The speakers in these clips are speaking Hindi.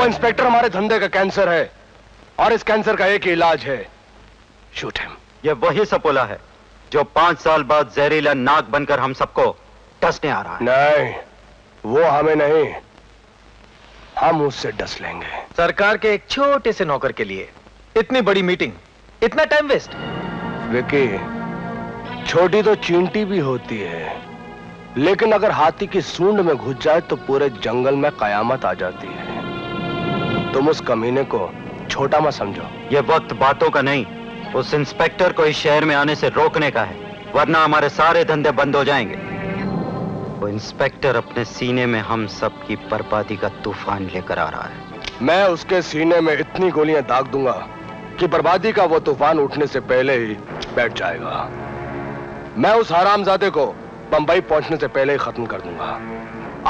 वो इंस्पेक्टर हमारे धंधे का कैंसर है और इस कैंसर का एक ही इलाज है, शूट हिम। ये वही सपोला है जो 5 साल बाद जहरीला नाग बनकर हम सबको डसने आ रहा है। नहीं, वो हमें नहीं, हम उससे डस लेंगे। सरकार के एक छोटे से नौकर के लिए इतनी बड़ी मीटिंग, इतना टाइम वेस्ट। विकी, छोटी तो चींटी भी होती है, लेकिन अगर हाथी की सूंड में घुस जाए तो पूरे जंगल में कयामत आ जाती है। तुम उस कमीने को छोटा मत समझो। ये वक्त बातों का नहीं, उस इंस्पेक्टर को इस शहर में आने से रोकने का है, वरना हमारे सारे धंधे बंद हो जाएंगे। वो इंस्पेक्टर अपने सीने में हम सब की बर्बादी का तूफान लेकर आ रहा है। मैं उसके सीने में इतनी गोलियां दाग दूंगा कि बर्बादी का वो तूफान उठने से पहले ही बैठ जाएगा। मैं उस हरामजादे को बंबई पहुंचने से पहले ही खत्म कर दूंगा।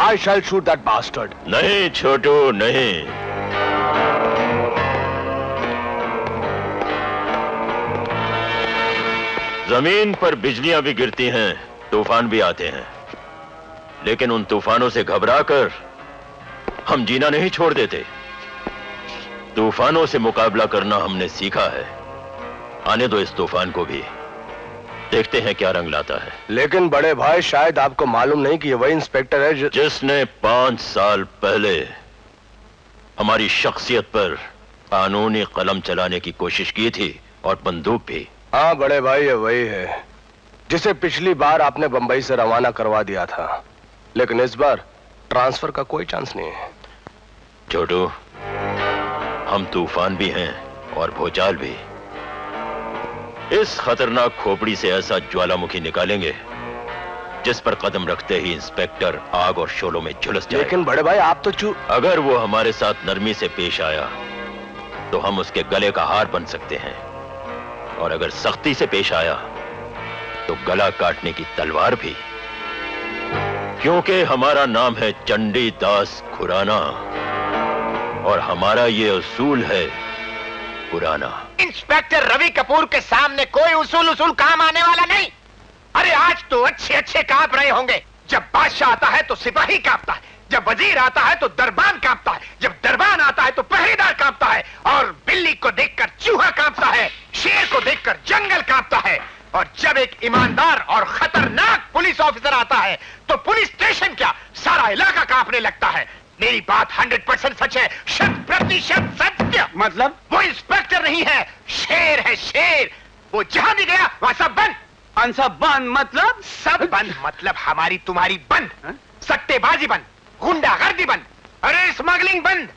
आई शैल शूट दैट बास्टर्ड। नहीं छोटू, नहीं। जमीन पर बिजलियां भी गिरती हैं, तूफान भी आते हैं, लेकिन उन तूफानों से घबराकर हम जीना नहीं छोड़ देते। तूफानों से मुकाबला करना हमने सीखा है। आने दो इस तूफान को भी, देखते हैं क्या रंग लाता है। लेकिन बड़े भाई, शायद आपको मालूम नहीं कि ये वही इंस्पेक्टर है जिसने 5 साल पहले हमारी शख्सियत पर कानूनी कलम चलाने की कोशिश की थी, और बंदूक भी। हाँ बड़े भाई, ये वही है जिसे पिछली बार आपने बंबई से रवाना करवा दिया था, लेकिन इस बार ट्रांसफर का कोई चांस नहीं है। छोटू, हम तूफान भी हैं और भूचाल भी। इस खतरनाक खोपड़ी से ऐसा ज्वालामुखी निकालेंगे जिस पर कदम रखते ही इंस्पेक्टर आग और शोलों में झुलस जाए। लेकिन बड़े भाई, आप तो अगर वो हमारे साथ नरमी से पेश आया तो हम उसके गले का हार बन सकते हैं, और अगर सख्ती से पेश आया तो गला काटने की तलवार भी, क्योंकि हमारा नाम है चंडी दास खुराना और हमारा ये उसूल है पुराना। इंस्पेक्टर रवि कपूर के सामने कोई उसूल काम आने वाला नहीं। अरे आज तो अच्छे अच्छे कांप रहे होंगे। जब बादशाह आता है तो सिपाही कांपता है, जब वजीर आता है तो दरबान कांपता है, जब दरबान आता है तो पहरेदार कांपता है, और बिल्ली को देखकर चूहा कांपता है, शेर को देखकर जंगल कांपता है, और जब एक ईमानदार और खतरनाक पुलिस ऑफिसर आता है तो पुलिस स्टेशन क्या, सारा इलाका कांपने लगता है। मेरी बात 100% सच है, 100% सत्य। मतलब? वो इंस्पेक्टर नहीं है, शेर है, शेर। वो जहां भी गया वहां सब बंद। सब बंद मतलब? सब बंद मतलब हमारी तुम्हारी बंद, सट्टेबाजी बंद, गुंडागर्दी बंद, अरे स्मगलिंग बंद,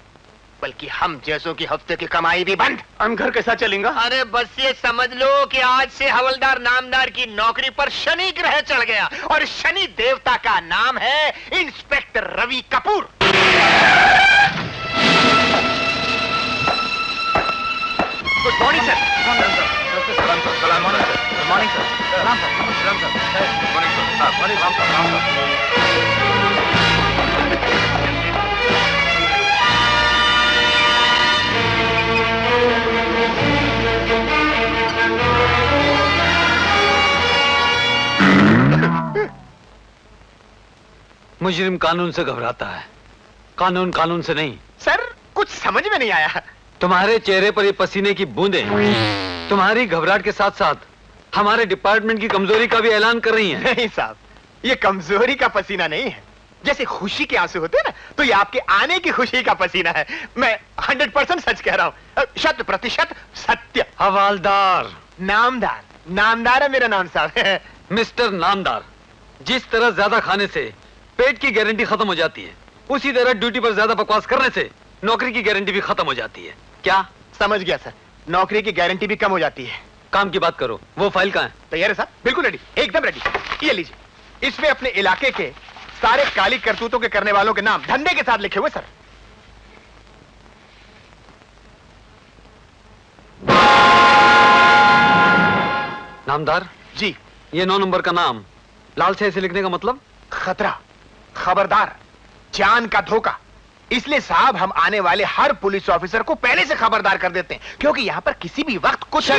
बल्कि हम जैसों की हफ्ते की कमाई भी बंद। हम घर कैसा चलेंगे? अरे बस ये समझ लो कि आज से हवलदार नामदार की नौकरी पर शनि ग्रह चढ़ गया, और शनि देवता का नाम है inspector Ravi Kapoor. Good morning sir. सलाम सर। सलाम मॉर्निंग सर। Morning sir. सलाम सर। सलाम sir. Morning sir. Morning sir. मुजरिम कानून से घबराता है, कानून कानून से नहीं। सर कुछ समझ में नहीं आया। तुम्हारे चेहरे पर ये पसीने की बूंदें तुम्हारी घबराहट के साथ साथ हमारे डिपार्टमेंट की कमजोरी का भी ऐलान कर रही हैं। नहीं साहब, ये कमजोरी का पसीना नहीं है। जैसे खुशी के आंसू होते हैं ना, तो ये आपके आने की खुशी का पसीना है। मैं 100% सच कह रहा हूँ, 100% सत्य। हवालदार। नामदार। नामदार है मेरा नाम साहब। मिस्टर नामदार, जिस तरह ज्यादा खाने से पेट की गारंटी खत्म हो जाती है, उसी तरह ड्यूटी पर ज्यादा बकवास करने से नौकरी की गारंटी भी खत्म हो जाती है। क्या समझ गया सर, नौकरी की गारंटी भी कम हो जाती है। काम की बात करो, वो फाइल कहाँ है? तैयार है साहब, बिल्कुल रेडी, एकदम रेडी। ये लीजिए, इसमें अपने इलाके के सारे काली करतूतों के करने वालों के नाम धंधे के साथ लिखे हुए सर। नामदार जी। ये 9 नंबर का नाम लाल से ऐसे लिखने का मतलब? खतरा, खबरदार, जान का धोखा। इसलिए साहब हम आने वाले हर पुलिस ऑफिसर को पहले से खबरदार कर देते हैं, क्योंकि यहाँ पर किसी भी वक्त कुछ।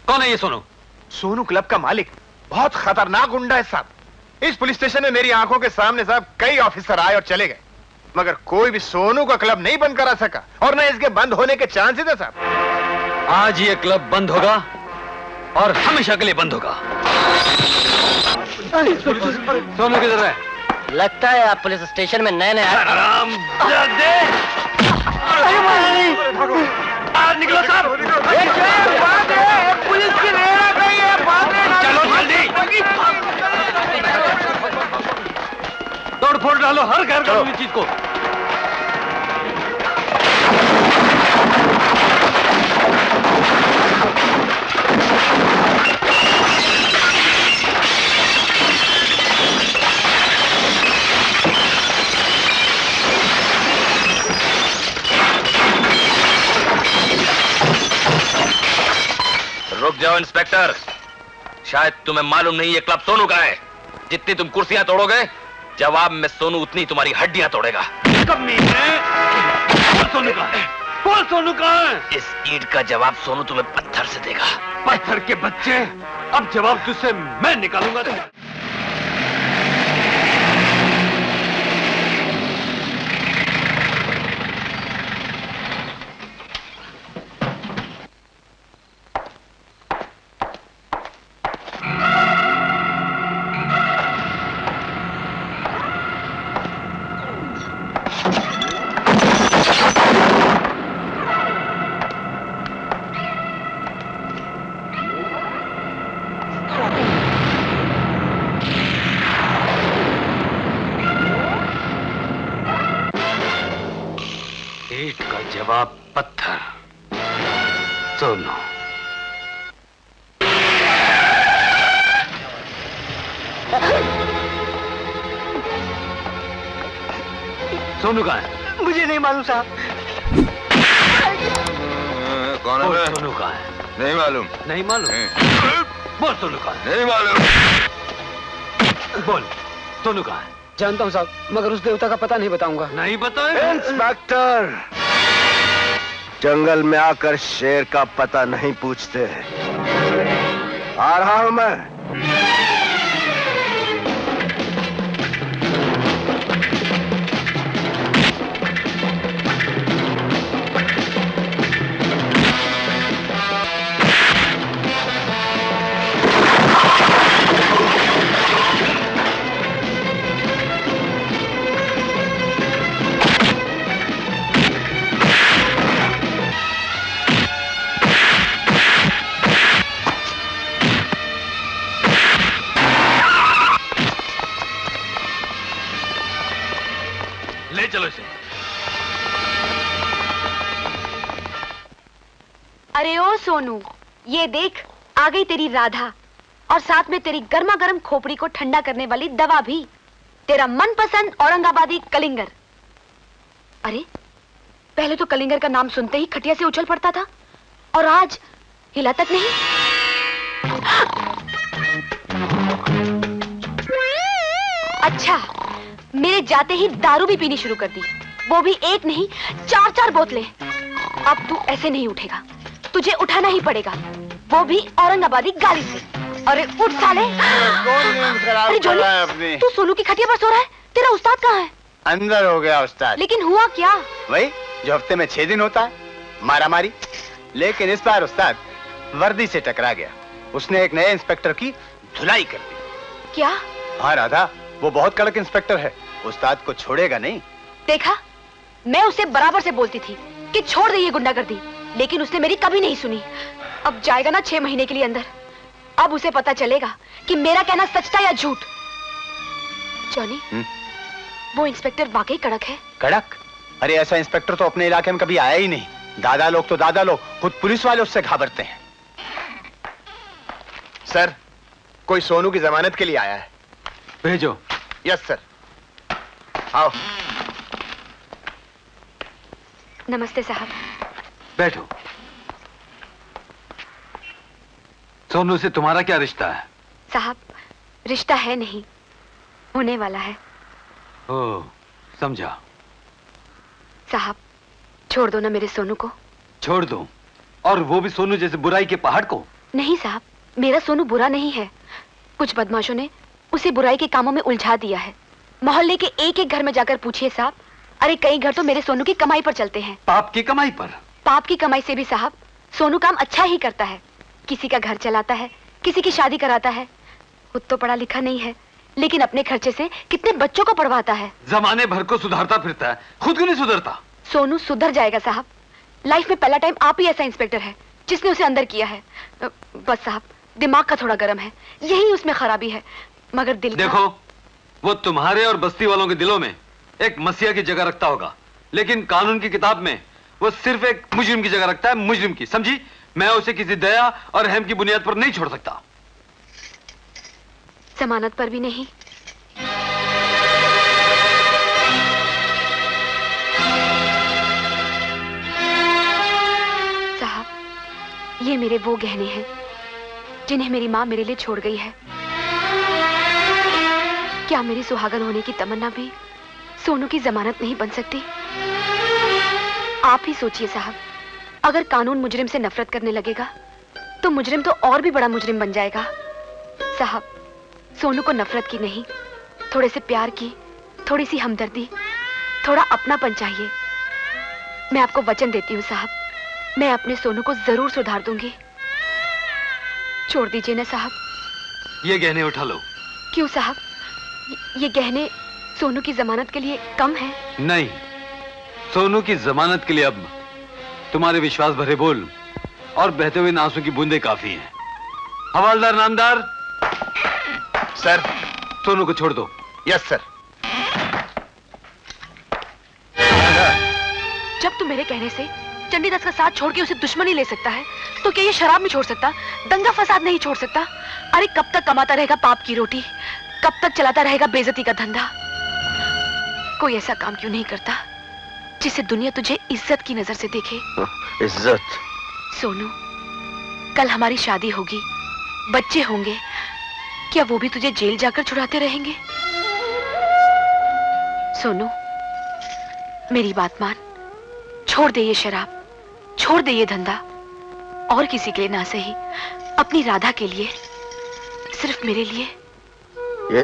कौन है ये सोनू? सोनू क्लब का मालिक बहुत खतरनाक गुंडा है साहब। इस पुलिस स्टेशन में मेरी आंखों के सामने साहब कई ऑफिसर आए और चले गए, मगर कोई भी सोनू का क्लब नहीं बंद करा सका और न इसके बंद होने के चांसेस है साहब। आज ये क्लब बंद होगा और हमेशा के लिए बंद होगा। सोनू किधर है? लगता है आप पुलिस स्टेशन में नए नए निकलो साहब, पुलिस की रेड आ गई है, चलो जल्दी, तोड़ फोड़ डालो हर घर कानूनी चीज को। रुक जाओ इंस्पेक्टर, शायद तुम्हें मालूम नहीं ये क्लब सोनू का है। जितनी तुम कुर्सियां तोड़ोगे जवाब में सोनू उतनी तुम्हारी हड्डियां तोड़ेगा। सोनू का है, कौन सोनू का है? इस ईंट का जवाब सोनू तुम्हें पत्थर से देगा। पत्थर के बच्चे, अब जवाब तुझसे मैं निकालूंगा। ईंट का जवाब पत्थर। सोनू, सोनू कहाँ है? मुझे नहीं मालूम साहब। कौन बोल, है? सोनू कहाँ है? नहीं मालूम। नहीं मालूम? बोल सोनू कहाँ है? नहीं मालूम। बोल सोनू कहाँ है? जानता हूँ साहब, मगर उस देवता का पता नहीं बताऊंगा। नहीं बताए? इंस्पेक्टर, जंगल में आकर शेर का पता नहीं पूछते। आ रहा हूं मैं। ले चलो इसे। अरे ओ सोनू, ये देख आ गई तेरी राधा और साथ में तेरी गर्मा गर्म खोपड़ी को ठंडा करने वाली दवा भी, तेरा मनपसंद औरंगाबादी कलिंगर। अरे पहले तो कलिंगर का नाम सुनते ही खटिया से उछल पड़ता था और आज हिला तक नहीं। अच्छा, मेरे जाते ही दारू भी पीनी शुरू कर दी, वो भी एक नहीं 4-4 बोतलें। अब तू ऐसे नहीं उठेगा, तुझे उठाना ही पड़ेगा, वो भी औरंगाबादी गाली से। अरे उठ साले। अरे जोनी, तू सोनू की खटिया पर सो रहा है, तेरा उस्ताद कहाँ है? अंदर हो गया उस्ताद। लेकिन हुआ क्या? वही जो हफ्ते में 6 दिन होता है, मारा मारी। लेकिन इस बार उस्ताद वर्दी से टकरा गया। उसने एक नए इंस्पेक्टर की धुलाई कर दी। क्या? हाँ राधा, वो बहुत कड़क इंस्पेक्टर है, उस्ताद को छोड़ेगा नहीं। देखा, मैं उसे बराबर से बोलती थी कि छोड़ दे ये गुंडागर्दी, लेकिन उसने मेरी कभी नहीं सुनी। अब जाएगा ना 6 महीने के लिए अंदर। अब उसे पता चलेगा कि मेरा कहना सच था या झूठ। जॉनी, वो इंस्पेक्टर वाकई कड़क है। कड़क? अरे ऐसा इंस्पेक्टर तो अपने इलाके में कभी आया ही नहीं। दादा लोग तो दादा लोग, खुद पुलिस वाले उससे घबराते हैं। सर, कोई सोनू की जमानत के लिए आया है। भेजो। Yes sir. आओ। नमस्ते साहब। बैठो। सोनू से तुम्हारा क्या रिश्ता है? साहब, रिश्ता है नहीं, होने वाला है। ओह, समझा। साहब, छोड़ दो ना मेरे सोनू को। छोड़ दो? और वो भी सोनू जैसे बुराई के पहाड़ को? नहीं साहब, मेरा सोनू बुरा नहीं है। कुछ बदमाशों ने उसे बुराई के कामों में उलझा दिया है। मोहल्ले के एक एक घर में जाकर पूछिए साहब, अरे कई घर तो मेरे सोनू की कमाई पर चलते हैं। पाप की कमाई पर? पाप की कमाई से भी साहब सोनू काम अच्छा ही करता है। किसी का घर चलाता है, किसी की शादी कराता है। खुद तो पढ़ा लिखा नहीं है, लेकिन अपने खर्चे से कितने बच्चों को पढ़वाता है। जमाने भर को सुधारता फिरता है, खुद क्यों नहीं सुधरता? सोनू सुधर जाएगा साहब। लाइफ में पहला टाइम आप ही ऐसा इंस्पेक्टर है जिसने उसे अंदर किया है। बस साहब दिमाग का थोड़ा गर्म है, यही उसमें खराबी है, मगर दिल देखो, वो तुम्हारे और बस्ती वालों के दिलों में एक मसीहा की जगह रखता होगा, लेकिन कानून की किताब में वो सिर्फ एक मुजरिम की जगह रखता है, मुजरिम की, समझी? मैं उसे किसी दया और रहम की बुनियाद पर नहीं छोड़ सकता। जमानत पर भी नहीं। साहब, ये मेरे वो गहने हैं जिन्हें मेरी माँ मेरे लिए छोड़ गई है। क्या मेरी सुहागन होने की तमन्ना भी सोनू की जमानत नहीं बन सकती? आप ही सोचिए साहब, अगर कानून मुजरिम से नफरत करने लगेगा तो मुजरिम तो और भी बड़ा मुजरिम बन जाएगा। साहब, सोनू को नफरत की नहीं, थोड़े से प्यार की, थोड़ी सी हमदर्दी, थोड़ा अपनापन चाहिए। मैं आपको वचन देती हूँ साहब, मैं अपने सोनू को जरूर सुधार दूंगी। छोड़ दीजिए ना साहब। ये गहने उठा लो। क्यों साहब, ये गहने सोनू की जमानत के लिए कम है? नहीं, सोनू की जमानत के लिए अब तुम्हारे विश्वास भरे बोल और बहते हुए आंसू की बूंदें काफी हैं। हवालदार नामदार। सर। सोनू को छोड़ दो। Yes sir. जब तुम मेरे कहने से चंडीदास का साथ छोड़ के उसे दुश्मनी ले सकता है, तो क्या ये शराब नहीं छोड़ सकता, दंगा फसाद नहीं छोड़ सकता? अरे कब तक कमाता रहेगा पाप की रोटी, कब तक चलाता रहेगा बेइज्जती का धंधा? कोई ऐसा काम क्यों नहीं करता जिससे दुनिया तुझे इज्जत की नजर से देखे? इज्जत? सोनू, कल हमारी शादी होगी, बच्चे होंगे, क्या वो भी तुझे जेल जाकर छुड़ाते रहेंगे? सोनू, मेरी बात मान, छोड़ दे ये शराब, छोड़ दे ये धंधा, और किसी के लिए ना सही, अपनी राधा के लिए, सिर्फ मेरे लिए। ये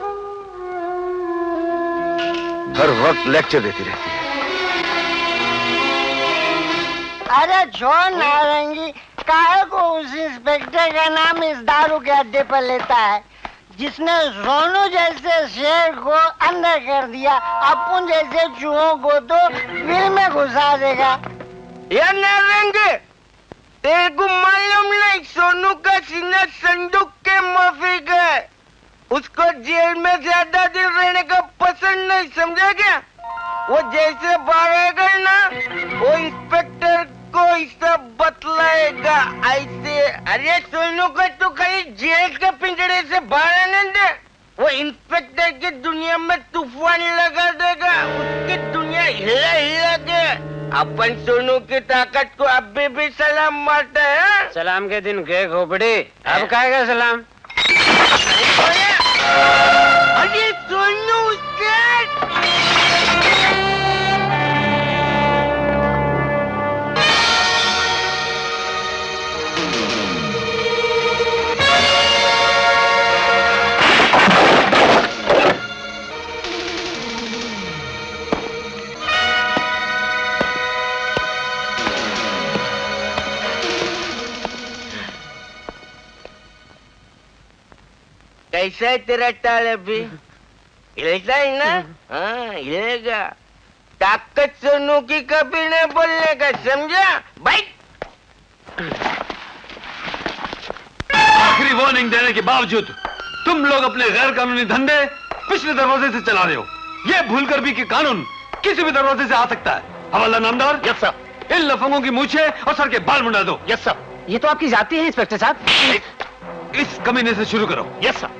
हर वक्त लेक्चर देती रहती है। अरे छोड़ नारंगी, काहे को उस इंस्पेक्टर का नाम इस दारू के अड्डे पर लेता है जिसने सोनू जैसे शेर को अंदर कर दिया, अपन जैसे चूहों को तो बिल में घुसा देगा। यार नारंगी, तेरे को मालूम नहीं सोनू का सीना संदूक के माफिक है, उसको जेल में ज्यादा दिन रहने का पसंद नहीं, समझा क्या? वो जैसे बाहर ना, वो इंस्पेक्टर को सब बतलाएगा ऐसे। अरे सोनू को तो खाली जेल के पिंजरे से बाहर आने दे, वो इंस्पेक्टर की दुनिया में तूफान लगा देगा, उसकी दुनिया हिला हिला के। अपन सोनू की ताकत को अभी भी सलाम मारता है। सलाम के दिन गए खोपड़ी, अब कहेगा सलाम? अरे सोनू कैसा है तेरा टाल अभी? हिलता है ना? हाँ हिलेगा। ताकत सोनू की कभी नहीं बोलने का, समझा? भाई आखिरी वार्निंग देने के बावजूद तुम लोग अपने गैर कानूनी धंधे पिछले दरवाजे से चला रहे हो। ये भूलकर भी कि कानून किसी भी दरवाजे से आ सकता है। हवाला नामदार। Yes sir. इन लफंगों की मूछें और सर के बाल मुंडा दो। Yes sir. ये तो आपकी जाती है इंस्पेक्टर साहब। इस कमीने से शुरू करो। Yes sir.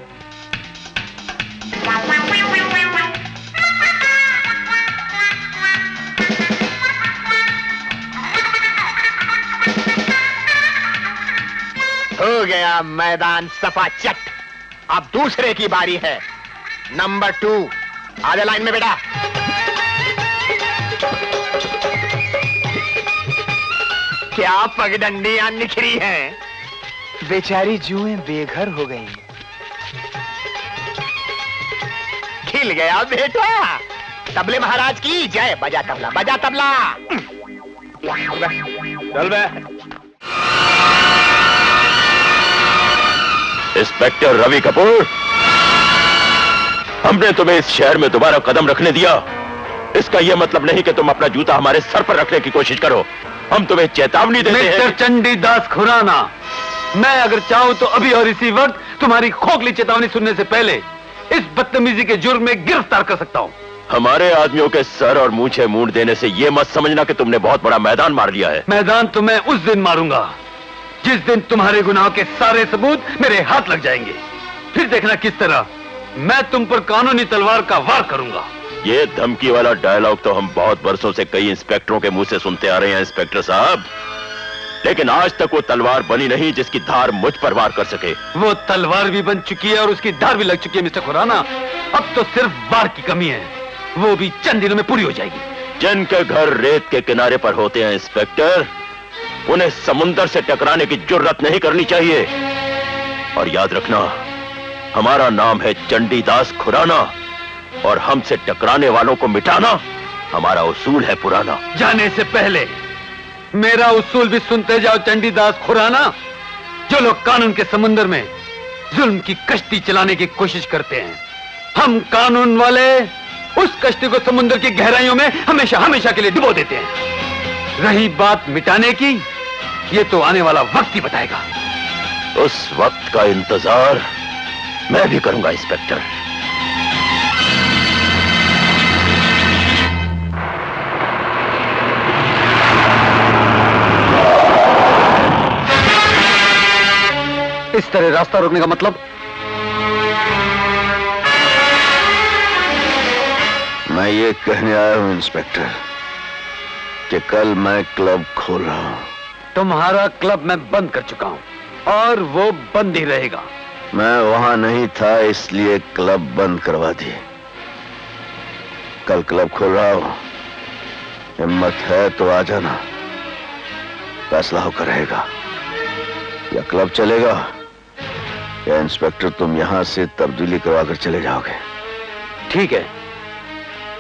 हो गया मैदान सफा चट। अब दूसरे की बारी है। नंबर 2 आधे लाइन में बेटा। क्या पगडंडियां निखरी हैं, बेचारी जुएं बेघर हो गई। खिल गया बेटा, तबले महाराज की जय। बजा तबला, बजा तबला। चल बे। इंस्पेक्टर रवि कपूर, हमने तुम्हें इस शहर में दोबारा कदम रखने दिया, इसका यह मतलब नहीं कि तुम अपना जूता हमारे सर पर रखने की कोशिश करो। हम तुम्हें चेतावनी देते हैं। मिस्टर चंडीदास खुराना, मैं अगर चाहूं तो अभी और इसी वक्त तुम्हारी खोखली चेतावनी सुनने से पहले इस बदतमीजी के जुर्म में गिरफ्तार कर सकता हूं। हमारे आदमियों के सर और मूंछें मूंड देने से यह मत समझना कि तुमने बहुत बड़ा मैदान मार लिया है। मैदान तो मैं उस दिन मारूंगा जिस दिन तुम्हारे गुनाहों के सारे सबूत मेरे हाथ लग जाएंगे। फिर देखना किस तरह मैं तुम पर कानूनी तलवार का वार करूंगा। ये धमकी वाला डायलॉग तो हम बहुत वर्षों से कई इंस्पेक्टरों के मुंह से सुनते आ रहे हैं इंस्पेक्टर साहब, लेकिन आज तक वो तलवार बनी नहीं जिसकी धार मुझ पर वार कर सके। वो तलवार भी बन चुकी है और उसकी धार भी लग चुकी है मिस्टर खुराना। अब तो सिर्फ वार की कमी है, वो भी चंद दिनों में पूरी हो जाएगी। जिनके घर रेत के किनारे पर होते हैं इंस्पेक्टर, उन्हें समुंदर से टकराने की जुर्रत नहीं करनी चाहिए। और याद रखना, हमारा नाम है चंडीदास खुराना और हमसे टकराने वालों को मिटाना हमारा उसूल है पुराना। जाने से पहले मेरा उसूल भी सुनते जाओ चंडीदास खुराना। जो लोग कानून के समुंदर में जुल्म की कश्ती चलाने की कोशिश करते हैं, हम कानून वाले उस कश्ती को समुद्र की गहराइयों में हमेशा हमेशा के लिए डुबो देते हैं। रही बात मिटाने की, ये तो आने वाला वक्त ही बताएगा। उस वक्त का इंतजार मैं भी करूंगा इंस्पेक्टर। इस तरह रास्ता रोकने का मतलब? मैं ये कहने आया हूं इंस्पेक्टर कि कल मैं क्लब खोल रहा हूं। तुम्हारा क्लब मैं बंद कर चुका हूं और वो बंद ही रहेगा। मैं वहां नहीं था इसलिए क्लब बंद करवा दी। कल क्लब खोल रहा हूं, हिम्मत है तो आ जाना, फैसला होकर रहेगा। या क्लब चलेगा या इंस्पेक्टर तुम यहां से तब्दीली करवाकर चले जाओगे। ठीक है,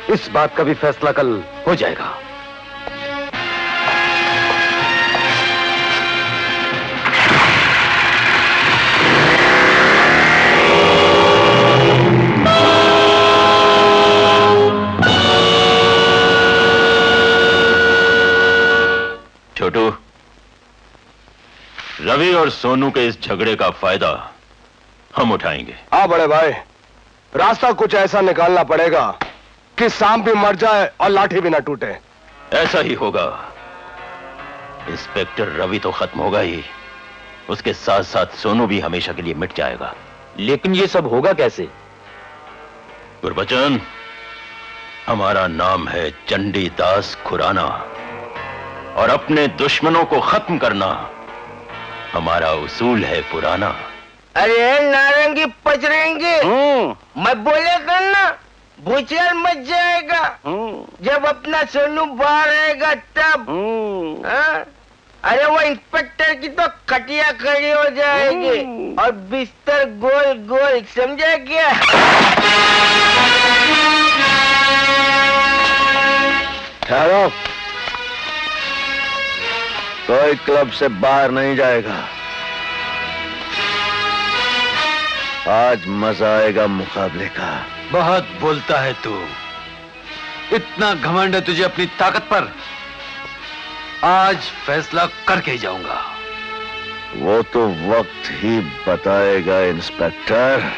इस बात का भी फैसला कल हो जाएगा। छोटू, रवि और सोनू के इस झगड़े का फायदा हम उठाएंगे। हाँ बड़े भाई, रास्ता कुछ ऐसा निकालना पड़ेगा कि सांप भी मर जाए और लाठी भी ना टूटे। ऐसा ही होगा। इंस्पेक्टर रवि तो खत्म होगा ही, उसके साथ साथ सोनू भी हमेशा के लिए मिट जाएगा। लेकिन ये सब होगा कैसे? गुरबचन, हमारा नाम है चंडीदास खुराना और अपने दुश्मनों को खत्म करना हमारा उसूल है पुराना। अरे नारंगी पचरेंगे, मैं बोले करना, भूचाल मच जाएगा। जब अपना सोनू बाहर आएगा तब। हाँ? अरे वो इंस्पेक्टर की तो खटिया खड़ी हो जाएगी और बिस्तर गोल गोल, समझा क्या? ठहरो, कोई क्लब से बाहर नहीं जाएगा। आज मजा आएगा मुकाबले का। बहुत बोलता है तू, इतना घमंड है तुझे अपनी ताकत पर। आज फैसला करके ही जाऊंगा। वो तो वक्त ही बताएगा इंस्पेक्टर।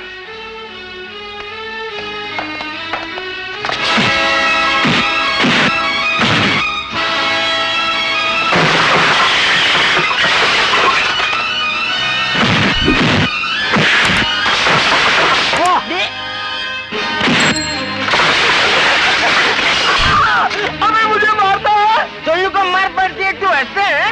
अबे मुझे मारता है। सोनू को मार पड़ती है, तू ऐसे है?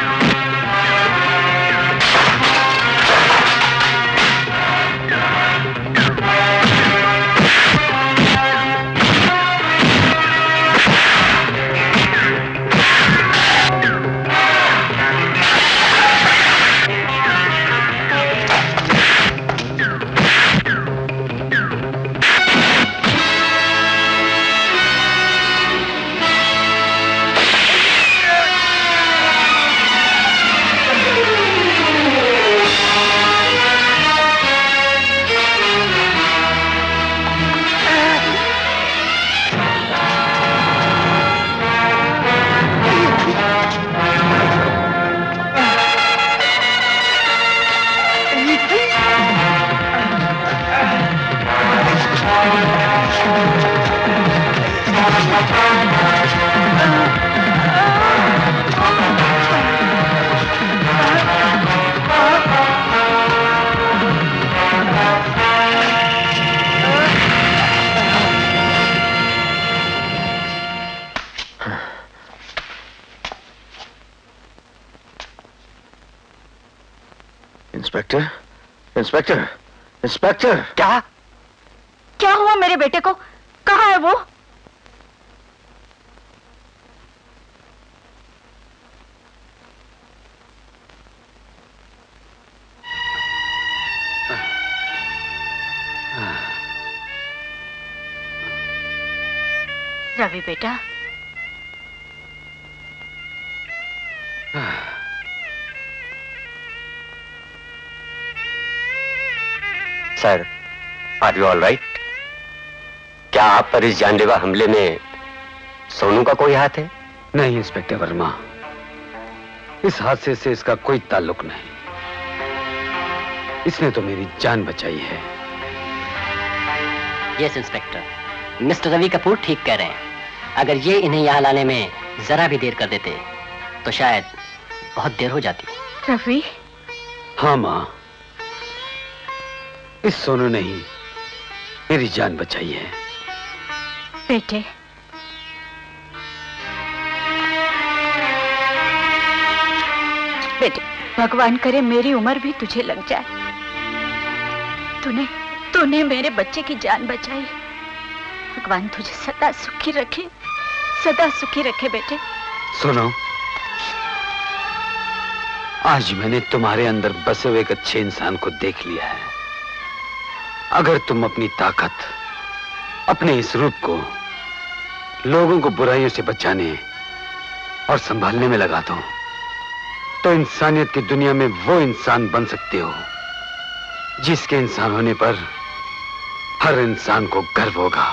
Inspector, inspector, inspector! क्या क्या हुआ मेरे बेटे को? कहाँ है वो? रवि बेटा, sir, are you all right? क्या आप पर इस जानलेवा हमले में सोनू का कोई हाथ है? नहीं इंस्पेक्टर वर्मा, इस हादसे से इसका कोई ताल्लुक नहीं। इसने तो मेरी जान बचाई है। Yes inspector, mister Ravi Kapoor ठीक कह रहे हैं। अगर ये इन्हें यहाँ लाने में जरा भी देर कर देते तो शायद बहुत देर हो जाती। रवि? हाँ माँ, इस सोनू ने ही मेरी जान बचाई है। बेटे, बेटे, भगवान करे मेरी उम्र भी तुझे लग जाए। तूने मेरे बच्चे की जान बचाई। भगवान तुझे सदा सुखी रखे, सदा सुखी रखे बेटे। सुनो, आज मैंने तुम्हारे अंदर बसे हुए एक अच्छे इंसान को देख लिया है। अगर तुम अपनी ताकत, अपने इस रूप को लोगों को बुराइयों से बचाने और संभालने में लगा दो, तो इंसानियत की दुनिया में वो इंसान बन सकते हो जिसके इंसान होने पर हर इंसान को गर्व होगा।